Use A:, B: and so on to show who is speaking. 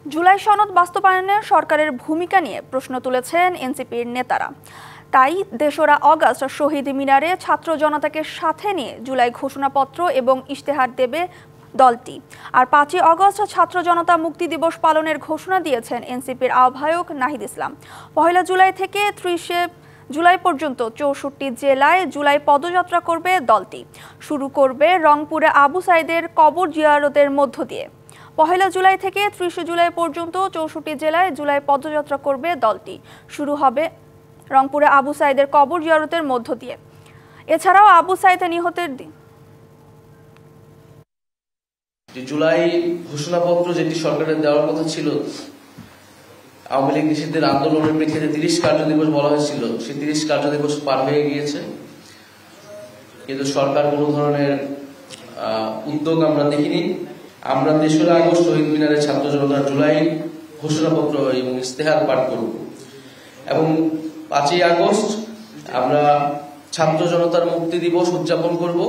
A: জুলাই সনদ বাস্তবায়নে সরকারের ভূমিকা নিয়ে প্রশ্ন তুলেছেন এনসিপির নেতারা। তাই ৩রা অগাস্ট শহীদ মিনারে ছাত্র জনতাকে সাথে নিয়ে জুলাই ঘোষণাপত্র এবং ইশতেহার দেবে দলটি। আর ৫ই অগস্ট ছাত্র জনতা মুক্তি দিবস পালনের ঘোষণা দিয়েছেন এনসিপির আহ্বায়ক নাহিদ ইসলাম। ১ জুলাই থেকে ৩০ জুলাই পর্যন্ত ৬৪ জেলায় জুলাই পদযাত্রা করবে দলটি। শুরু করবে রংপুরে আবু সাইদের কবর জিয়ারতের মধ্য দিয়ে। ১ জুলাই থেকে ৩০ জুলাই পর্যন্ত ৬৪ জেলায় জুলাই পদযাত্রা করবে দলটি। শুরু হবে রংপুরে আবু সাইদের কবর জিয়ারতের মধ্য দিয়ে। এছাড়াও আবু সাইদ নিহতের দিন
B: জুলাই ঘোষণাপত্র যেটি সরকারের দেওয়ার কথা ছিল, আওয়ামী লীগ নিষিদ্ধের আন্দোলনের প্রেক্ষিতে ৩০ কার্যদিবস বলা হয়েছিল, সেই ৩০ কার্যদিবস পার হয়ে গিয়েছে, কিন্তু সরকার কোনো ধরনের উদ্যোগ আমরা দেখিনি। আমরা ৩রা আগস্ট শহীদ মিনারে ছাত্র জনতার জুলাই ঘোষণাপত্র এবং ইশতেহার পাঠ করব এবং ৫ই আগস্ট আমরা ছাত্র জনতার মুক্তি দিবস উদযাপন করব।